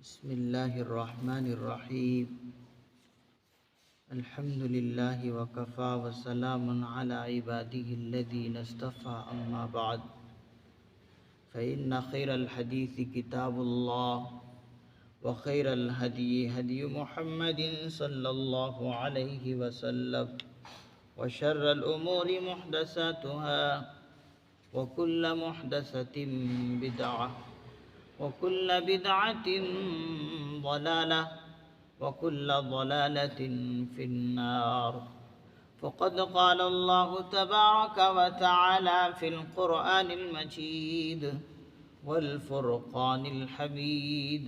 بسم الله الرحمن الرحيم. الحمد لله وكفى وسلام على عباده الذين اصطفى، أما بعد، فإن خير الحديث كتاب الله، وخير الهدي هدي محمد صلى الله عليه وسلم، وشر الأمور محدثاتها، وكل محدثة بدعة، وكل بدعة ضلالة، وكل ضلالة في النار. فقد قال الله تبارك وتعالى في القرآن المجيد والفرقان الحميد: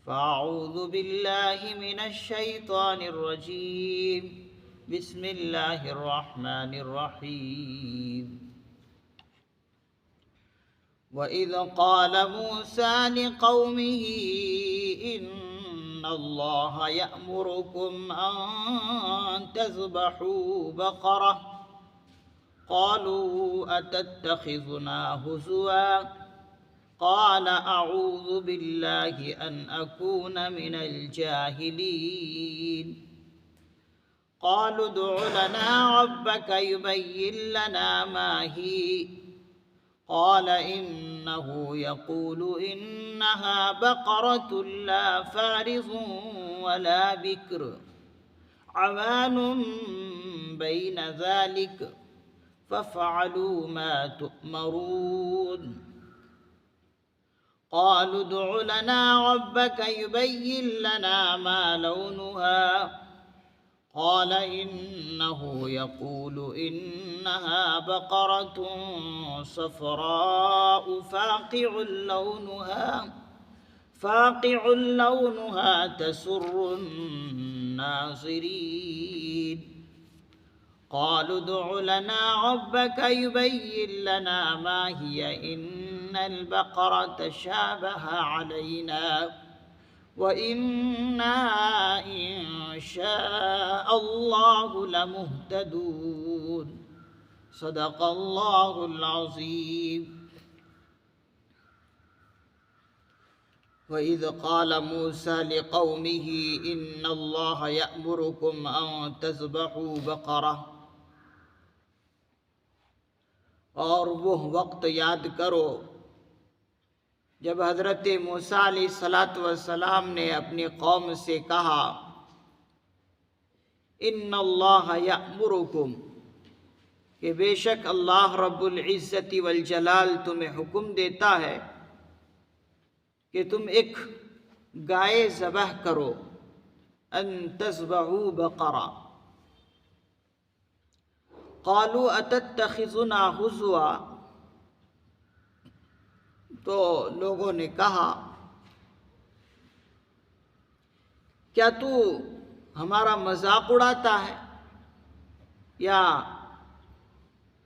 فأعوذ بالله من الشيطان الرجيم، بسم الله الرحمن الرحيم. وَإِذْ قَالَ مُوسَى لِقَوْمِهِ إِنَّ اللَّهَ يَأْمُرُكُمْ أَن تَذْبَحُوا بَقَرَةً قَالُوا أَتَتَّخِذُنَا هُزُوًا قَالَ أَعُوذُ بِاللَّهِ أَنْ أَكُونَ مِنَ الْجَاهِلِينَ قَالُوا ادْعُ لَنَا رَبَّكَ يُبَيِّن لَّنَا مَا هِيَ قال إنه يقول إنها بقرة لا فارض ولا بكر عوان بين ذلك فافعلوا ما تؤمرون. قالوا ادع لنا ربك يبين لنا ما لونها قال إنه يقول إنها بقرة صفراء فاقع لونها تسر الناظرين. قالوا ادع لنا ربك يبين لنا ما هي إن البقرة شابه علينا وَإِنَّا إِن شَاءَ اللَّهُ لَمُهْتَدُونَ. صدق اللہ العظیم. وَإِذْ قَالَ مُوسَى لِقَوْمِهِ إِنَّ اللَّهَ يَأْمُرُكُمْ أَن تَذْبَحُوا بَقَرَةً. اور وہ وقت یاد کرو جب حضرت موسیٰ علیہ السلام نے اپنی قوم سے کہا ان اللہ یأمرکم، کہ بے شک اللہ رب العزت والجلال تمہیں حکم دیتا ہے کہ تم ایک گائے ذبح کرو، ان تذبحوا بقرہ. قالوا اتتخذنا ہزوا، تو لوگوں نے کہا کیا تو ہمارا مذاق اڑاتا ہے یا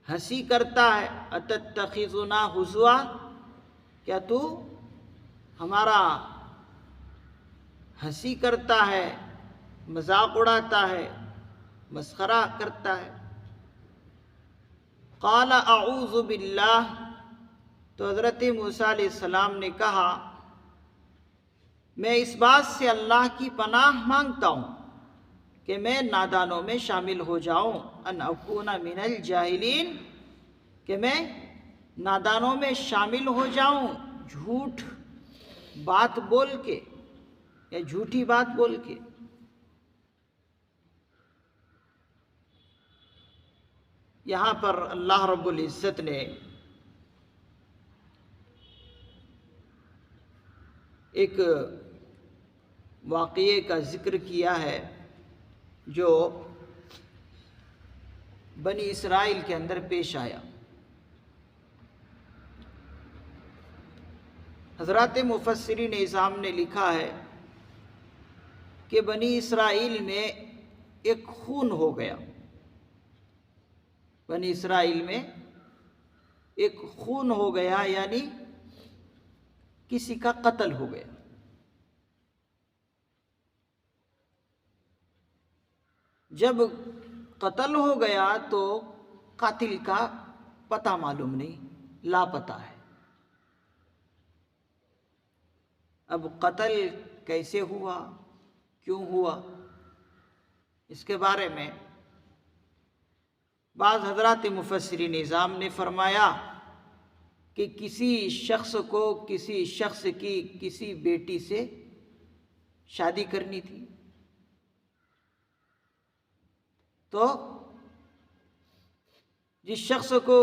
ہنسی کرتا ہے؟ اتتخذنا ہزوا، کیا تو ہمارا ہنسی کرتا ہے، مذاق اڑاتا ہے، مسخرہ کرتا ہے؟ قال اعوذ باللہ، تو حضرت موسیٰ علیہ السلام نے کہا میں اس بات سے اللہ کی پناہ مانگتا ہوں کہ میں نادانوں میں شامل ہو جاؤں، ان اکون من الجاہلین، کہ میں نادانوں میں شامل ہو جاؤں، جھوٹ بات بول کے یا جھوٹی بات بول کے. یہاں پر اللہ رب العزت نے ایک واقعے کا ذکر کیا ہے جو بنی اسرائیل کے اندر پیش آیا. حضرات مفسرین اعظام نے لکھا ہے کہ بنی اسرائیل میں ایک خون ہو گیا، بنی اسرائیل میں ایک خون ہو گیا، یعنی کسی کا قتل ہو گیا. جب قتل ہو گیا تو قاتل کا پتہ معلوم نہیں، لاپتہ ہے. اب قتل کیسے ہوا، کیوں ہوا، اس کے بارے میں بعض حضرات مفسرین نظام نے فرمایا کہ کسی شخص کو کسی شخص کی کسی بیٹی سے شادی کرنی تھی، تو جس شخص کو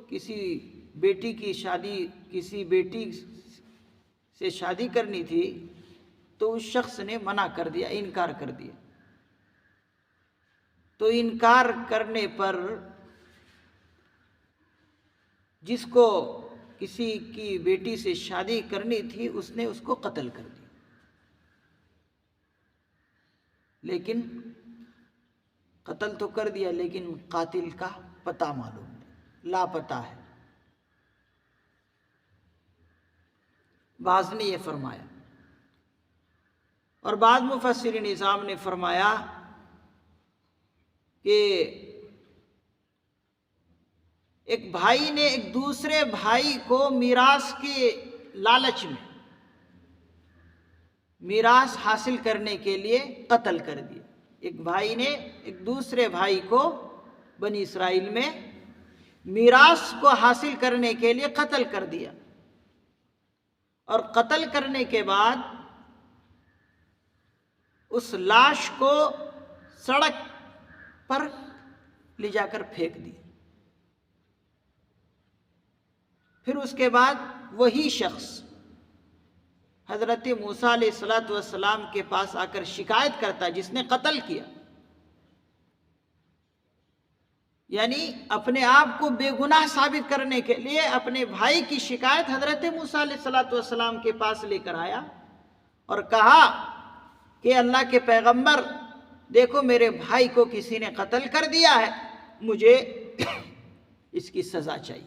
کسی بیٹی کی شادی کسی بیٹی سے شادی کرنی تھی تو اس شخص نے منع کر دیا، انکار کر دیا۔ تو انکار کرنے پر جس کو کسی کی بیٹی سے شادی کرنی تھی اس نے اس کو قتل کر دیا، لیکن قتل تو کر دیا لیکن قاتل کا پتہ معلوم نہیں، لاپتہ ہے۔ بعض نے یہ فرمایا، اور بعض مفسرین نظام نے فرمایا کہ ایک بھائی نے ایک دوسرے بھائی کو میراث کے لالچ میں، میراث حاصل کرنے کے لیے قتل کر دیا۔ ایک بھائی نے ایک دوسرے بھائی کو بنی اسرائیل میں میراث کو حاصل کرنے کے لیے قتل کر دیا، اور قتل کرنے کے بعد اس لاش کو سڑک پر لے جا کر پھینک دیا۔ پھر اس کے بعد وہی شخص حضرت موسیٰ علیہ السلام کے پاس آ کر شکایت کرتا ہے جس نے قتل کیا، یعنی اپنے آپ کو بے گناہ ثابت کرنے کے لیے اپنے بھائی کی شکایت حضرت موسیٰ علیہ السلام کے پاس لے کر آیا اور کہا کہ اللہ کے پیغمبر دیکھو میرے بھائی کو کسی نے قتل کر دیا ہے، مجھے اس کی سزا چاہیے،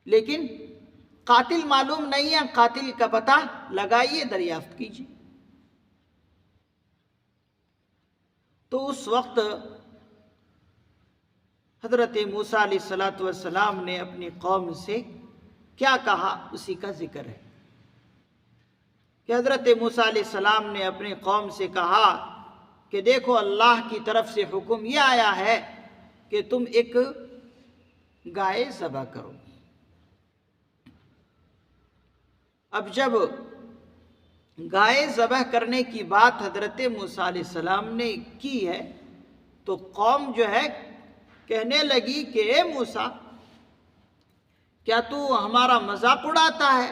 لیکن قاتل معلوم نہیں ہے، قاتل کا پتہ لگائیے، دریافت کیجیے۔ تو اس وقت حضرت موسیٰ علیہ السلام نے اپنی قوم سے کیا کہا اسی کا ذکر ہے کہ حضرت موسیٰ علیہ السلام نے اپنی قوم سے کہا کہ دیکھو اللہ کی طرف سے حکم یہ آیا ہے کہ تم ایک گائے ذبح کرو۔ اب جب گائے ذبح کرنے کی بات حضرت موسیٰ علیہ السلام نے کی ہے تو قوم جو ہے کہنے لگی کہ اے موسیٰ، کیا تو ہمارا مذاق اڑاتا ہے،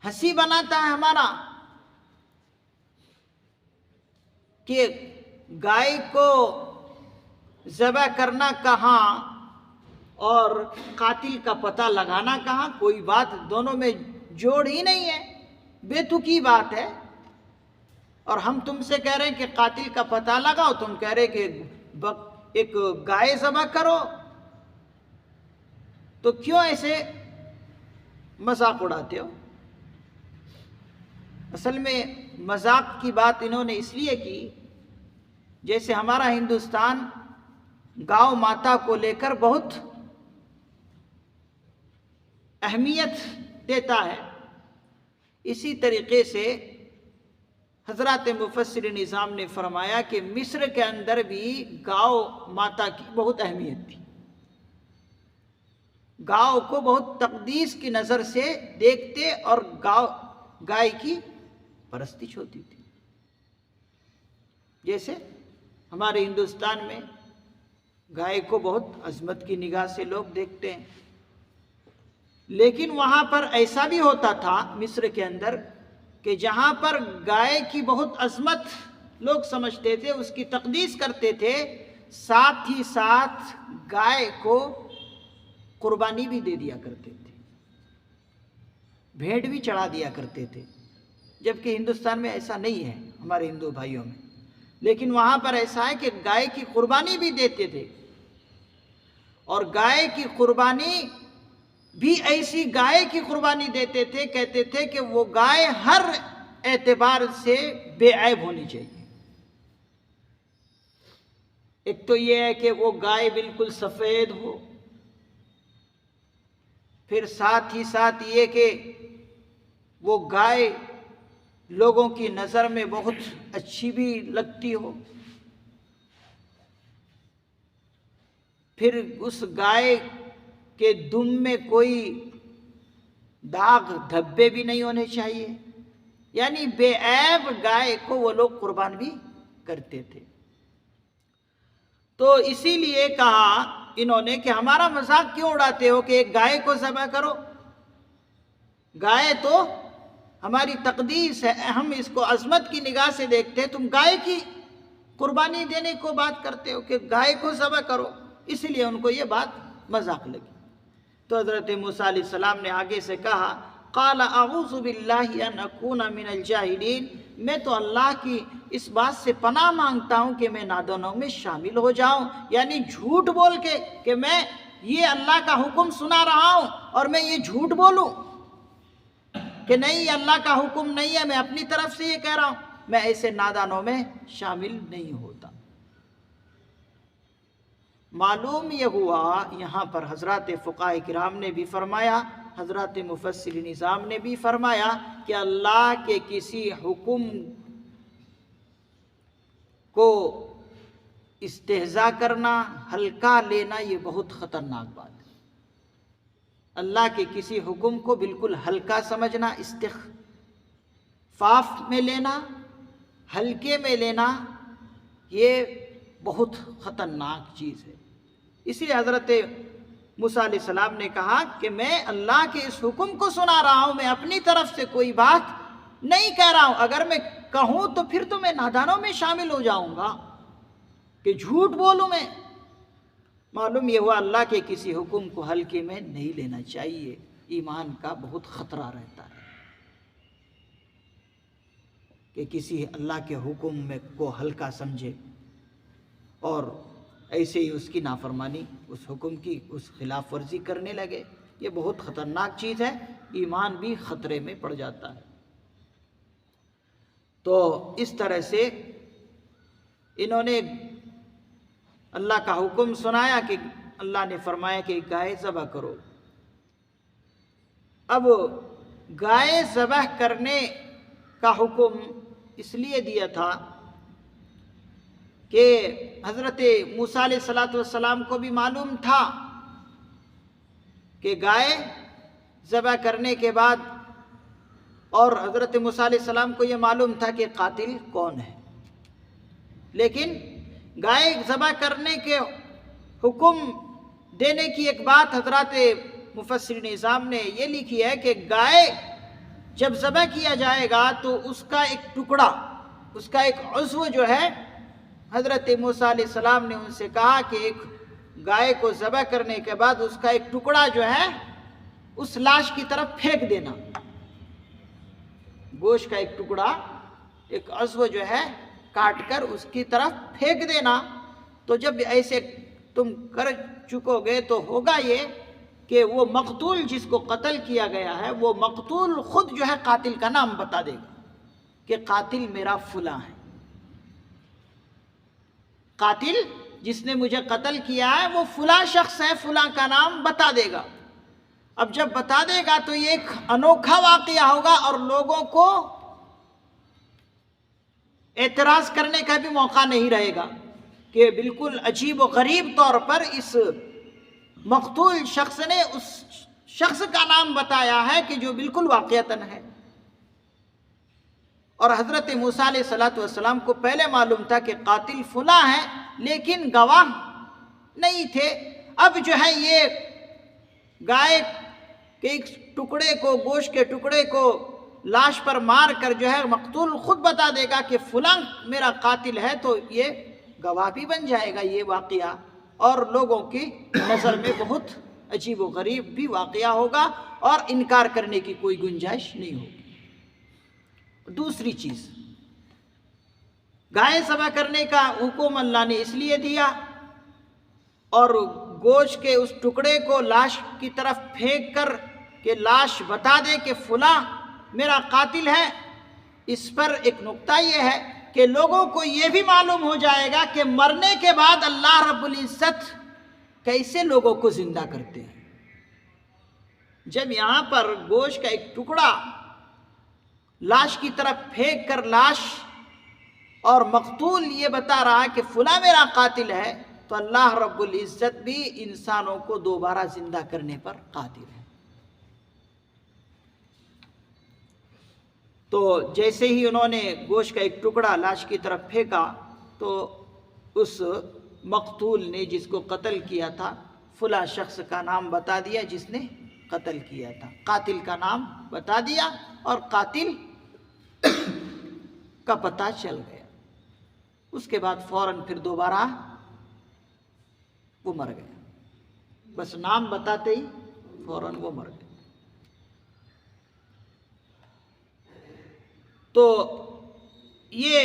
ہنسی بناتا ہے ہمارا، کہ گائے کو ذبح کرنا کہاں اور قاتل کا پتہ لگانا کہاں، کوئی بات دونوں میں جوڑ ہی نہیں ہے، بے تکی بات ہے۔ اور ہم تم سے کہہ رہے ہیں کہ قاتل کا پتہ لگاؤ، تم کہہ رہے کہ ایک گائے ذبح کرو، تو کیوں ایسے مذاق اڑاتے ہو؟ اصل میں مذاق کی بات انہوں نے اس لیے کی، جیسے ہمارا ہندوستان گاؤں ماتا کو لے کر بہت اہمیت دیتا ہے، اسی طریقے سے حضرات مفسر نظام نے فرمایا کہ مصر کے اندر بھی گاؤں ماتا کی بہت اہمیت تھی، گاؤں کو بہت تقدیس کی نظر سے دیکھتے اور گائے کی پرستش ہوتی تھی، جیسے ہمارے ہندوستان میں گائے کو بہت عظمت کی نگاہ سے لوگ دیکھتے ہیں، لیکن وہاں پر ایسا بھی ہوتا تھا مصر کے اندر کہ جہاں پر گائے کی بہت عظمت لوگ سمجھتے تھے، اس کی تقدیس کرتے تھے، ساتھ ہی ساتھ گائے کو قربانی بھی دے دیا کرتے تھے، بھیڑ بھی چڑھا دیا کرتے تھے، جبکہ ہندوستان میں ایسا نہیں ہے ہمارے ہندو بھائیوں میں، لیکن وہاں پر ایسا ہے کہ گائے کی قربانی بھی دیتے تھے، اور گائے کی قربانی بھی ایسی گائے کی قربانی دیتے تھے، کہتے تھے کہ وہ گائے ہر اعتبار سے بے عیب ہونی چاہیے۔ ایک تو یہ ہے کہ وہ گائے بالکل سفید ہو، پھر ساتھ ہی ساتھ یہ کہ وہ گائے لوگوں کی نظر میں بہت اچھی بھی لگتی ہو، پھر اس گائے کے دم میں کوئی داغ دھبے بھی نہیں ہونے چاہیے، یعنی بے عیب گائے کو وہ لوگ قربان بھی کرتے تھے۔ تو اسی لیے کہا انہوں نے کہ ہمارا مذاق کیوں اڑاتے ہو کہ ایک گائے کو ذبح کرو، گائے تو ہماری تقدیس ہے، ہم اس کو عظمت کی نگاہ سے دیکھتے ہیں، تم گائے کی قربانی دینے کو بات کرتے ہو کہ گائے کو ذبح کرو، اس لیے ان کو یہ بات مذاق لگی۔ تو حضرت موسیٰ علیہ السلام نے آگے سے کہا قال اعوذ باللہ ان اکون من الجاہلین، میں تو اللہ کی اس بات سے پناہ مانگتا ہوں کہ میں نادانوں میں شامل ہو جاؤں، یعنی جھوٹ بول کے کہ میں یہ اللہ کا حکم سنا رہا ہوں اور میں یہ جھوٹ بولوں کہ نہیں یہ اللہ کا حکم نہیں ہے، میں اپنی طرف سے یہ کہہ رہا ہوں، میں ایسے نادانوں میں شامل نہیں ہوتا۔ معلوم یہ ہوا یہاں پر حضرات فقہاء کرام نے بھی فرمایا، حضرات مفسر نظام نے بھی فرمایا کہ اللہ کے کسی حکم کو استہزاء کرنا، ہلکا لینا، یہ بہت خطرناک بات ہے۔ اللہ کے کسی حکم کو بالکل ہلکا سمجھنا، استخفاف میں لینا، ہلکے میں لینا، یہ بہت خطرناک چیز ہے۔ اسی لیے حضرت موسیٰ علیہ السلام نے کہا کہ میں اللہ کے اس حکم کو سنا رہا ہوں، میں اپنی طرف سے کوئی بات نہیں کہہ رہا ہوں، اگر میں کہوں تو پھر تو میں نادانوں میں شامل ہو جاؤں گا کہ جھوٹ بولوں میں۔ معلوم یہ ہوا اللہ کے کسی حکم کو ہلکے میں نہیں لینا چاہیے، ایمان کا بہت خطرہ رہتا ہے کہ کسی اللہ کے حکم میں کو ہلکا سمجھے اور ایسے ہی اس کی نافرمانی، اس حکم کی اس خلاف ورزی کرنے لگے، یہ بہت خطرناک چیز ہے، ایمان بھی خطرے میں پڑ جاتا ہے۔ تو اس طرح سے انہوں نے اللہ کا حکم سنایا کہ اللہ نے فرمایا کہ گائے ذبح کرو۔ اب گائے ذبح کرنے کا حکم اس لیے دیا تھا کہ حضرت موسیٰ علیہ السلام کو بھی معلوم تھا کہ گائے ذبح کرنے کے بعد، اور حضرت موسیٰ علیہ السلام کو یہ معلوم تھا کہ قاتل کون ہے، لیکن گائے ذبح کرنے کے حکم دینے کی ایک بات حضرات مفسرین نظام نے یہ لکھی ہے کہ گائے جب ذبح کیا جائے گا تو اس کا ایک ٹکڑا، اس کا ایک عضو جو ہے، حضرت موسیٰ علیہ السلام نے ان سے کہا کہ ایک گائے کو ذبح کرنے کے بعد اس کا ایک ٹکڑا جو ہے اس لاش کی طرف پھینک دینا، گوشت کا ایک ٹکڑا، ایک عضو جو ہے کاٹ کر اس کی طرف پھینک دینا۔ تو جب ایسے تم کر چکو گے تو ہوگا یہ کہ وہ مقتول جس کو قتل کیا گیا ہے، وہ مقتول خود جو ہے قاتل کا نام بتا دے گا کہ قاتل میرا فلاں ہے، قاتل جس نے مجھے قتل کیا ہے وہ فلاں شخص ہے، فلاں کا نام بتا دے گا۔ اب جب بتا دے گا تو یہ ایک انوکھا واقعہ ہوگا اور لوگوں کو اعتراض کرنے کا بھی موقع نہیں رہے گا کہ بالکل عجیب و غریب طور پر اس مقتول شخص نے اس شخص کا نام بتایا ہے کہ جو بالکل واقعتاً ہے۔ اور حضرت موسیٰ علیہ السلام کو پہلے معلوم تھا کہ قاتل فلاں ہے، لیکن گواہ نہیں تھے۔ اب جو ہے یہ گائے کے ایک ٹکڑے کو، گوشت کے ٹکڑے کو لاش پر مار کر جو ہے مقتول خود بتا دے گا کہ فلاں میرا قاتل ہے، تو یہ گواہ بھی بن جائے گا یہ واقعہ، اور لوگوں کی نظر میں بہت عجیب و غریب بھی واقعہ ہوگا اور انکار کرنے کی کوئی گنجائش نہیں ہوگی۔ دوسری چیز، گائے ذبح کرنے کا حکم اللہ نے اس لیے دیا اور گوشت کے اس ٹکڑے کو لاش کی طرف پھینک کر کہ لاش بتا دے کہ فلاں میرا قاتل ہے، اس پر ایک نقطہ یہ ہے کہ لوگوں کو یہ بھی معلوم ہو جائے گا کہ مرنے کے بعد اللہ رب العزت کیسے لوگوں کو زندہ کرتے ہیں۔ جب یہاں پر گوشت کا ایک ٹکڑا لاش کی طرف پھینک کر لاش اور مقتول یہ بتا رہا کہ فلاں میرا قاتل ہے، تو اللہ رب العزت بھی انسانوں کو دوبارہ زندہ کرنے پر قادر ہے۔ تو جیسے ہی انہوں نے گوشت کا ایک ٹکڑا لاش کی طرف پھینکا تو اس مقتول نے جس کو قتل کیا تھا فلاں شخص کا نام بتا دیا جس نے قتل کیا تھا، قاتل کا نام بتا دیا اور قاتل کا پتہ چل گیا۔ اس کے بعد فوراً پھر دوبارہ وہ مر گیا، بس نام بتاتے ہی فوراً وہ مر گیا۔ تو یہ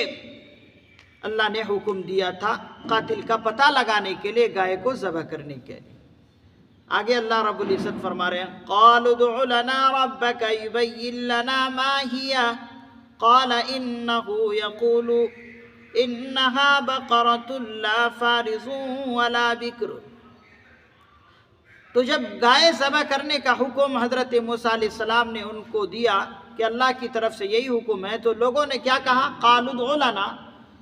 اللہ نے حکم دیا تھا قاتل کا پتہ لگانے کے لیے گائے کو ذبح کرنے کے لیے۔ آگے اللہ رب العزت فرما رہے ہیں قالوا ادع لنا ربك يبين لنا ما هي قال انه يقول انها بقرة لا فارض ولا بكر۔ تو جب گائے ذبح کرنے کا حکم حضرت موسیٰ علیہ السلام نے ان کو دیا کہ اللہ کی طرف سے یہی حکم ہے، تو لوگوں نے کیا کہا؟ قالوا ادع لنا،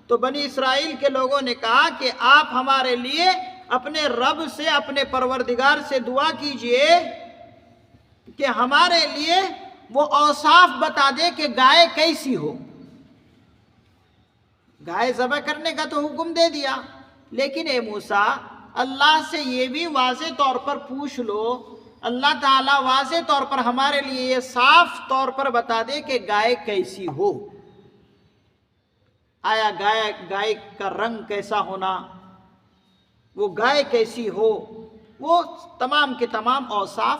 تو بنی اسرائیل کے لوگوں نے کہا کہ آپ ہمارے لیے اپنے رب سے، اپنے پروردگار سے دعا کیجئے کہ ہمارے لیے وہ اوصاف بتا دے کہ گائے کیسی ہو۔ گائے ذبح کرنے کا تو حکم دے دیا، لیکن اے موسیٰ اللہ سے یہ بھی واضح طور پر پوچھ لو، اللہ تعالیٰ واضح طور پر ہمارے لیے یہ صاف طور پر بتا دے کہ گائے کیسی ہو۔ آیا گائے کا رنگ کیسا ہونا، وہ گائے کیسی ہو، وہ تمام کے تمام اوصاف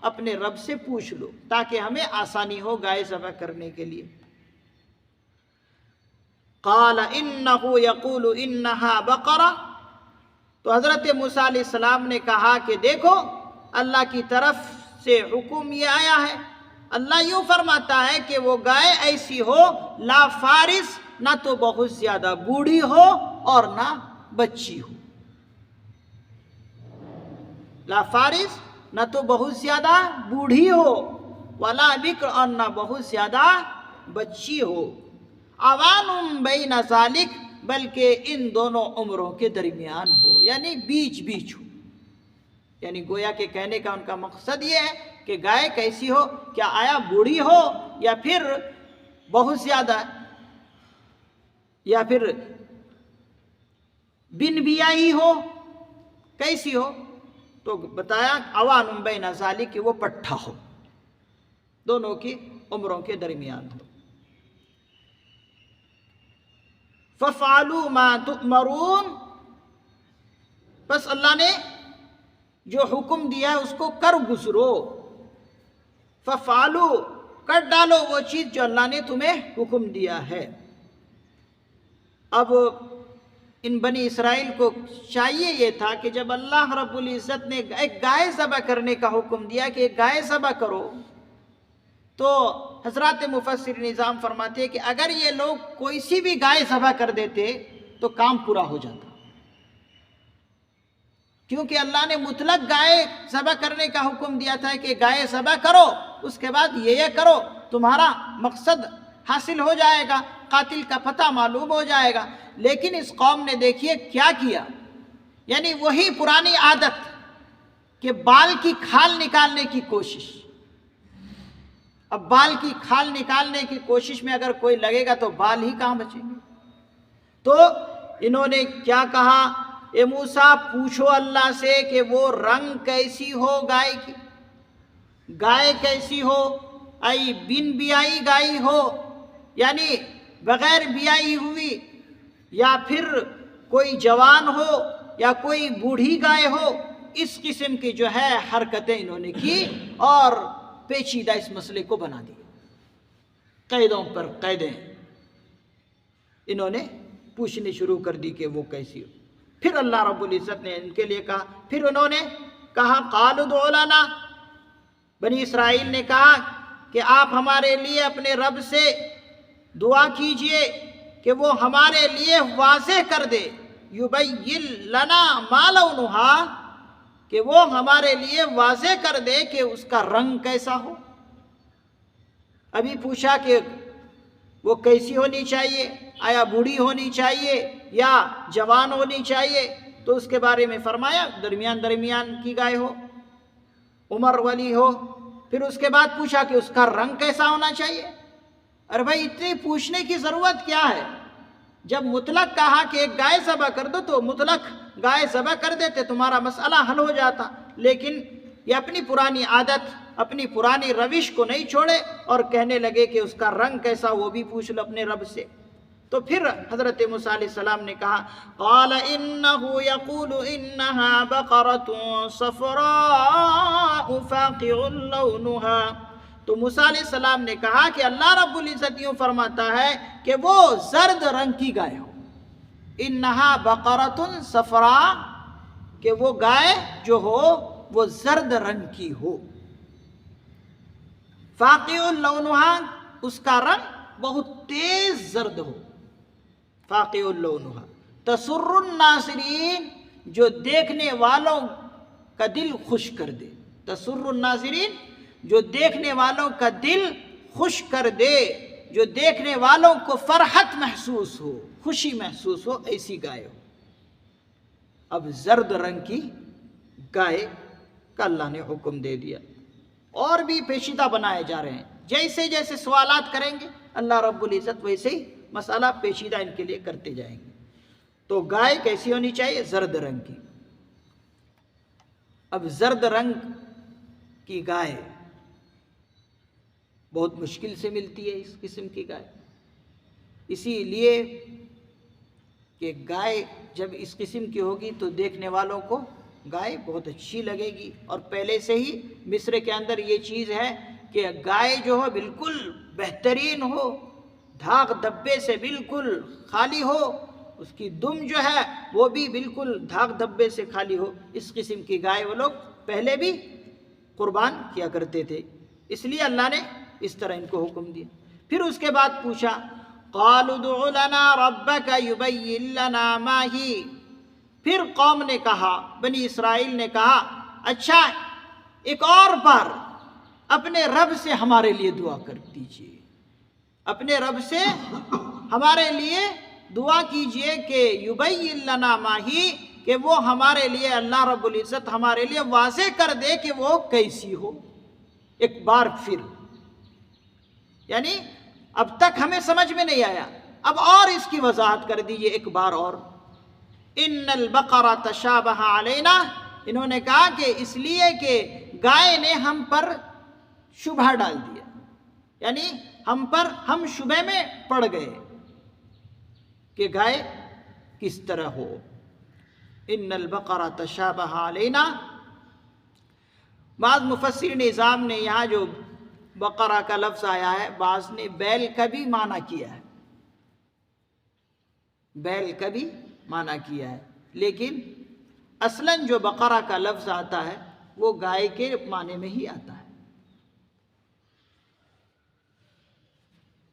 اپنے رب سے پوچھ لو تاکہ ہمیں آسانی ہو گائے ذبح کرنے کے لیے۔ قال انه يقول انها بقرہ، تو حضرت موسیٰ علیہ السلام نے کہا کہ دیکھو اللہ کی طرف سے حکم یہ آیا ہے، اللہ یوں فرماتا ہے کہ وہ گائے ایسی ہو لا فارس، نہ تو بہت زیادہ بوڑھی ہو اور نہ بچی ہو۔ لا فارس، نہ تو بہت زیادہ بوڑھی ہو، ولا بکر، اور نہ بہت زیادہ بچی ہو، عوان بین ذالک، بلکہ ان دونوں عمروں کے درمیان ہو، یعنی بیچ بیچ ہو۔ یعنی گویا کہ کہنے کا ان کا مقصد یہ ہے کہ گائے کیسی ہو، کیا آیا بوڑھی ہو یا پھر بہت زیادہ، یا پھر بن بیائی ہو، کیسی ہو؟ تو بتایا عوان بین ذالک کہ وہ پٹھا ہو، دونوں کی عمروں کے درمیان ہو۔ فَفْعَلُوا مَا تُؤْمَرُونَ، بس اللہ نے جو حکم دیا ہے اس کو کر گزرو۔ فَفْعَلُوا، کر ڈالو وہ چیز جو اللہ نے تمہیں حکم دیا ہے۔ اب ان بنی اسرائیل کو چاہیے یہ تھا کہ جب اللہ رب العزت نے ایک گائے ذبح کرنے کا حکم دیا کہ ایک گائے ذبح کرو، تو حضرات مفسر نظام فرماتے ہیں کہ اگر یہ لوگ کوئی سی بھی گائے ذبح کر دیتے تو کام پورا ہو جاتا، کیونکہ اللہ نے مطلق گائے ذبح کرنے کا حکم دیا تھا کہ گائے ذبح کرو، اس کے بعد یہ کرو، تمہارا مقصد حاصل ہو جائے گا، قاتل کا پتہ معلوم ہو جائے گا۔ لیکن اس قوم نے دیکھیے کیا کیا، یعنی وہی پرانی عادت کہ بال کی کھال نکالنے کی کوشش۔ اب بال کی کھال نکالنے کی کوشش میں اگر کوئی لگے گا تو بال ہی کہاں بچیں گے؟ تو انہوں نے کیا کہا، اے موسیٰ پوچھو اللہ سے کہ وہ رنگ کیسی ہو گائے کی، گائے کیسی ہو، ای بن بیائی گائے ہو، یعنی بغیر بیائی ہوئی، یا پھر کوئی جوان ہو یا کوئی بوڑھی گائے ہو۔ اس قسم کی جو ہے حرکتیں انہوں نے کی اور پیچیدہ اس مسئلے کو بنا دی، قیدوں پر قیدیں انہوں نے پوچھنی شروع کر دی کہ وہ کیسی ہو۔ پھر اللہ رب العزت نے ان کے لیے کہا، پھر انہوں نے کہا قالوا ادع لنا، بنی اسرائیل نے کہا کہ آپ ہمارے لیے اپنے رب سے دعا کیجئے کہ وہ ہمارے لیے واضح کر دے، یبین لنا ما لونھا، کہ وہ ہمارے لیے واضح کر دے کہ اس کا رنگ کیسا ہو۔ ابھی پوچھا کہ وہ کیسی ہونی چاہیے، آیا بوڑھی ہونی چاہیے یا جوان ہونی چاہیے، تو اس کے بارے میں فرمایا درمیان کی گائے ہو، عمر والی ہو۔ پھر اس کے بعد پوچھا کہ اس کا رنگ کیسا ہونا چاہیے۔ ارے بھائی اتنی پوچھنے کی ضرورت کیا ہے؟ جب مطلق کہا کہ ایک گائے ذبح کر دو تو مطلق گائے ذبح کر دیتے، تمہارا مسئلہ حل ہو جاتا۔ لیکن یہ اپنی پرانی عادت، اپنی پرانی روش کو نہیں چھوڑے اور کہنے لگے کہ اس کا رنگ کیسا وہ بھی پوچھ لو اپنے رب سے۔ تو پھر حضرت موسیٰ علیہ السلام نے کہا قال انه يقول انها بقرة صفراء فاقع لونها۔ تو موسیٰ علیہ السلام نے کہا کہ اللہ رب العزت یوں فرماتا ہے کہ وہ زرد رنگ کی گائے ہو، انہا بقرۃ صفراء، کہ وہ گائے جو ہو وہ زرد رنگ کی ہو، فاقع لونہا، اس کا رنگ بہت تیز زرد ہو، فاقع لونہا، تسر الناظرین، جو دیکھنے والوں کا دل خوش کر دے، تسر الناظرین، جو دیکھنے والوں کا دل خوش کر دے، جو دیکھنے والوں کو فرحت محسوس ہو، خوشی محسوس ہو، ایسی گائے ہو۔ اب زرد رنگ کی گائے کا اللہ نے حکم دے دیا، اور بھی پیچیدہ بنائے جا رہے ہیں، جیسے جیسے سوالات کریں گے اللہ رب العزت ویسے ہی مسئلہ پیچیدہ ان کے لیے کرتے جائیں گے۔ تو گائے کیسی ہونی چاہیے؟ زرد رنگ کی۔ اب زرد رنگ کی گائے بہت مشکل سے ملتی ہے، اس قسم کی گائے، اسی لیے کہ گائے جب اس قسم کی ہوگی تو دیکھنے والوں کو گائے بہت اچھی لگے گی، اور پہلے سے ہی مصر کے اندر یہ چیز ہے کہ گائے جو ہو بالکل بہترین ہو، دھاگ دھبے سے بالکل خالی ہو، اس کی دم جو ہے وہ بھی بالکل دھاگ دھبے سے خالی ہو، اس قسم کی گائے وہ لوگ پہلے بھی قربان کیا کرتے تھے، اس لیے اللہ نے اس طرح ان کو حکم دیا۔ پھر اس کے بعد پوچھا قالوا ادع لنا ربك يبين لنا ما هي، پھر قوم نے کہا، بنی اسرائیل نے کہا اچھا ایک اور بار اپنے رب سے ہمارے لیے دعا کر دیجئے، اپنے رب سے ہمارے لیے دعا کیجئے کہ یبین لنا ما هي، کہ وہ ہمارے لیے، اللہ رب العزت ہمارے لیے واضح کر دے کہ وہ کیسی ہو ایک بار پھر۔ یعنی اب تک ہمیں سمجھ میں نہیں آیا، اب اور اس کی وضاحت کر دیجئے ایک بار اور۔ ان البقرہ تشابہ علینا، انہوں نے کہا کہ اس لیے کہ گائے نے ہم پر شبہ ڈال دیا، یعنی ہم شبہ میں پڑ گئے کہ گائے کس طرح ہو۔ ان البقرہ تشابہ علینا، بعض مفسرین نظام نے یہاں جو بقرہ کا لفظ آیا ہے، بعض نے بیل کا بھی معنی کیا ہے، بیل کا بھی معنی کیا ہے، لیکن اصلاً جو بقرہ کا لفظ آتا ہے وہ گائے کے معنی میں ہی آتا ہے۔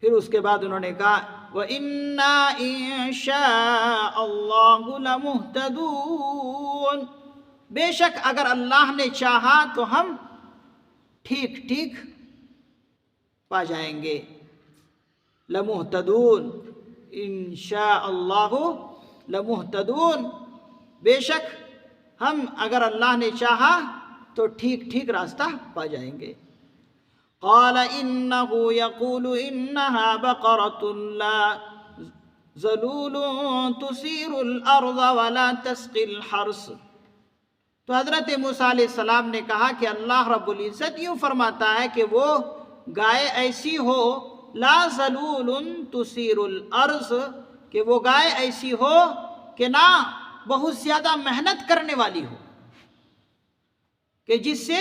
پھر اس کے بعد انہوں نے کہا وَإِنَّا إِن شَاءَ اللَّهُ لَمُهْتَدُونَ، بے شک اگر اللہ نے چاہا تو ہم ٹھیک ٹھیک پا جائیں گے، لمہتدون، ان شاء اللہ لمہتدون، بے شک ہم اگر اللہ نے چاہا تو ٹھیک ٹھیک راستہ پا جائیں گے۔ قال انه يقول انها بقرة لا ذلول تثير الارض ولا تسقي الحرث، تو حضرت موسیٰ علیہ السلام نے کہا کہ اللہ رب العزت یوں فرماتا ہے کہ وہ گائے ایسی ہو، لا ذلول تثیر الارض، کہ وہ گائے ایسی ہو کہ نہ بہت زیادہ محنت کرنے والی ہو، کہ جس سے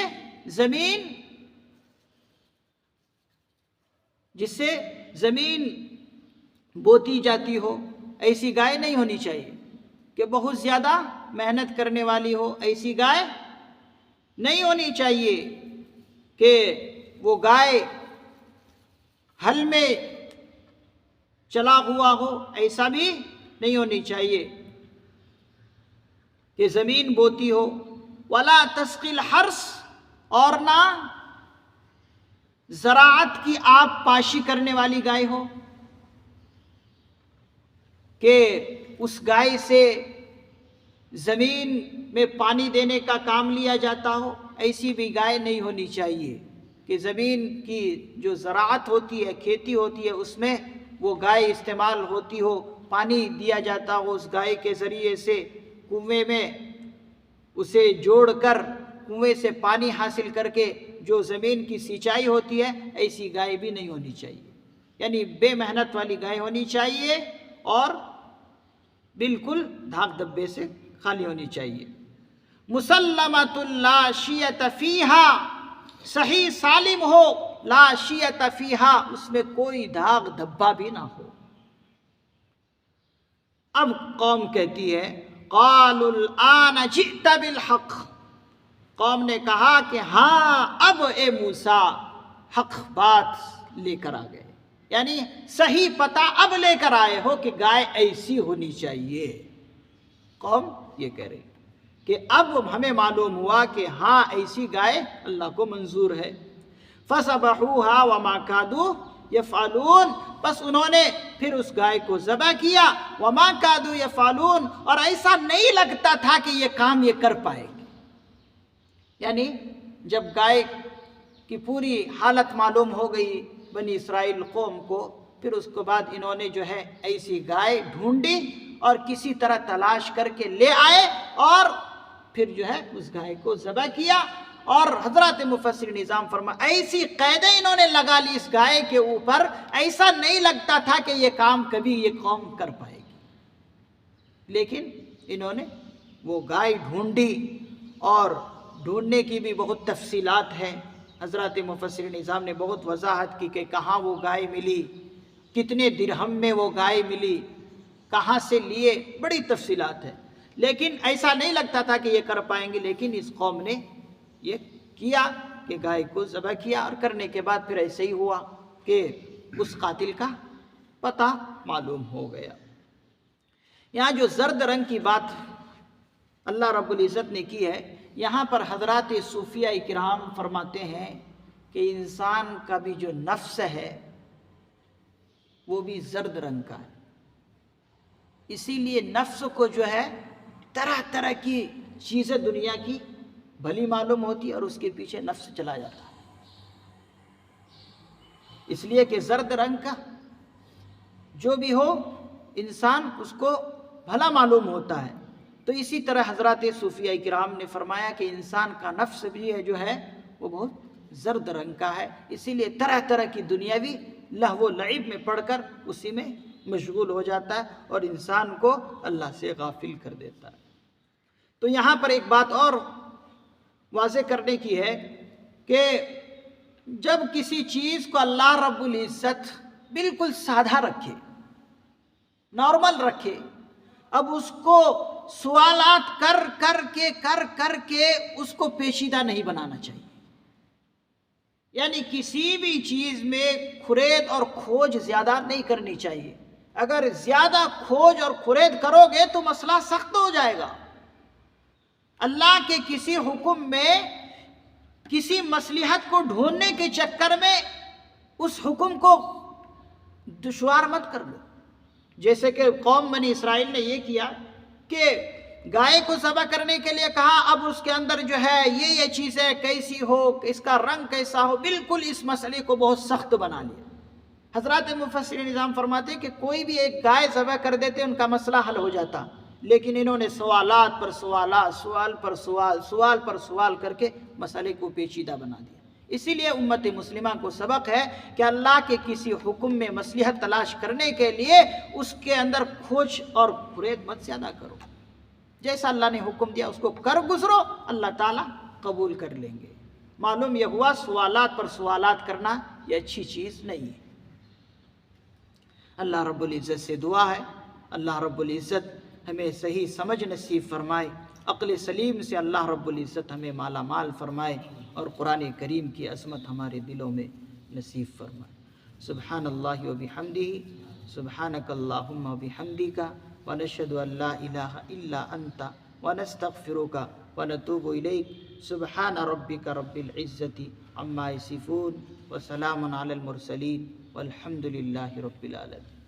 زمین بوتی جاتی ہو، ایسی گائے نہیں ہونی چاہیے کہ بہت زیادہ محنت کرنے والی ہو، ایسی گائے نہیں ہونی چاہیے کہ وہ گائے ہل میں چلا ہوا ہو، ایسا بھی نہیں ہونی چاہیے کہ زمین بوتی ہو، ولا تسقی الحرث، اور نہ زراعت کی آپ پاشی کرنے والی گائے ہو کہ اس گائے سے زمین میں پانی دینے کا کام لیا جاتا ہو. ایسی بھی گائے نہیں ہونی چاہیے کہ زمین کی جو زراعت ہوتی ہے، کھیتی ہوتی ہے، اس میں وہ گائے استعمال ہوتی ہو، پانی دیا جاتا ہو اس گائے کے ذریعے سے، کنویں میں اسے جوڑ کر کنویں سے پانی حاصل کر کے جو زمین کی سینچائی ہوتی ہے، ایسی گائے بھی نہیں ہونی چاہیے. یعنی بے محنت والی گائے ہونی چاہیے اور بالکل دھاک دبے سے خالی ہونی چاہیے. مسلمۃ لا شیۃ فیہا، صحیح سالم ہو، لا شیۃ فیہا، اس میں کوئی داغ دھبا بھی نہ ہو. اب قوم کہتی ہے قالوا الآن جئت بالحق، قوم نے کہا کہ ہاں اب اے موسیٰ حق بات لے کر آ گئے، یعنی صحیح پتہ اب لے کر آئے ہو کہ گائے ایسی ہونی چاہیے. قوم یہ کہہ رہی کہ اب ہمیں معلوم ہوا کہ ہاں ایسی گائے اللہ کو منظور ہے. فَذَبَحُوهَا وَمَا كَادُوا يَفْعَلُونَ، بس انہوں نے پھر اس گائے کو ذبح کیا. وَمَا كَادُوا يَفْعَلُونَ، اور ایسا نہیں لگتا تھا کہ یہ کام یہ کر پائے گی. یعنی جب گائے کی پوری حالت معلوم ہو گئی بنی اسرائیل قوم کو، پھر اس کے بعد انہوں نے جو ہے ایسی گائے ڈھونڈی اور کسی طرح تلاش کر کے لے آئے اور پھر جو ہے اس گائے کو ذبح کیا. اور حضرات مفسر نظام فرما ایسی قیدیں انہوں نے لگا لی اس گائے کے اوپر، ایسا نہیں لگتا تھا کہ یہ کام کبھی یہ قوم کر پائے گی. لیکن انہوں نے وہ گائے ڈھونڈی، اور ڈھونڈنے کی بھی بہت تفصیلات ہیں. حضرات مفسر نظام نے بہت وضاحت کی کہ کہاں وہ گائے ملی، کتنے درہم میں وہ گائے ملی، کہاں سے لیے، بڑی تفصیلات ہیں. لیکن ایسا نہیں لگتا تھا کہ یہ کر پائیں گے، لیکن اس قوم نے یہ کیا کہ گائے کو ذبح کیا، اور کرنے کے بعد پھر ایسے ہی ہوا کہ اس قاتل کا پتہ معلوم ہو گیا. یہاں جو زرد رنگ کی بات اللہ رب العزت نے کی ہے، یہاں پر حضرات صوفیہ کرام فرماتے ہیں کہ انسان کا بھی جو نفس ہے وہ بھی زرد رنگ کا ہے. اسی لیے نفس کو جو ہے طرح طرح کی چیزیں دنیا کی بھلی معلوم ہوتی ہے اور اس کے پیچھے نفس چلا جاتا ہے، اس لیے کہ زرد رنگ کا جو بھی ہو انسان اس کو بھلا معلوم ہوتا ہے. تو اسی طرح حضرات صوفیہ کرام نے فرمایا کہ انسان کا نفس بھی ہے جو ہے وہ بہت زرد رنگ کا ہے، اسی لیے طرح طرح کی دنیاوی لہو و لعب میں پڑھ کر اسی میں مشغول ہو جاتا ہے اور انسان کو اللہ سے غافل کر دیتا ہے. تو یہاں پر ایک بات اور واضح کرنے کی ہے کہ جب کسی چیز کو اللہ رب العزت بالکل سادہ رکھے، نارمل رکھے، اب اس کو سوالات کر کے اس کو پیچیدہ نہیں بنانا چاہیے. یعنی کسی بھی چیز میں کھرید اور کھوج زیادہ نہیں کرنی چاہیے. اگر زیادہ کھوج اور کھرید کرو گے تو مسئلہ سخت ہو جائے گا. اللہ کے کسی حکم میں کسی مصلحت کو ڈھونڈنے کے چکر میں اس حکم کو دشوار مت کر لو. جیسے کہ قوم بنی اسرائیل نے یہ کیا کہ گائے کو ذبح کرنے کے لیے کہا، اب اس کے اندر جو ہے یہ چیزیں کیسی ہو، اس کا رنگ کیسا ہو، بالکل اس مسئلے کو بہت سخت بنا لیا. حضرات مفسر نظام فرماتے کہ کوئی بھی ایک گائے ذبح کر دیتے ان کا مسئلہ حل ہو جاتا، لیکن انہوں نے سوالات پر سوالات، سوال پر سوال، سوال پر سوال کر کے مسئلے کو پیچیدہ بنا دیا. اسی لیے امت مسلمہ کو سبق ہے کہ اللہ کے کسی حکم میں مصلحت تلاش کرنے کے لیے اس کے اندر کھوج اور کھرید مت زیادہ کرو. جیسا اللہ نے حکم دیا اس کو کر گزرو، اللہ تعالیٰ قبول کر لیں گے. معلوم یہ ہوا سوالات پر سوالات کرنا یہ اچھی چیز نہیں ہے. اللہ رب العزت سے دعا ہے اللہ رب العزت ہمیں صحیح سمجھ نصیب فرمائے، عقل سلیم سے اللہ رب العزت ہمیں مالا مال فرمائے اور قرآن کریم کی عظمت ہمارے دلوں میں نصیب فرمائے. سبحان اللہ و بحمدہ، سبحانک اللہم و بحمدک، ونشہد ان لا الہ الا انت، ونستغفرك ونتوب إليك سبحان ربك رب العزة عما يصفون وسلام على المرسلين والحمد لله رب العالمين.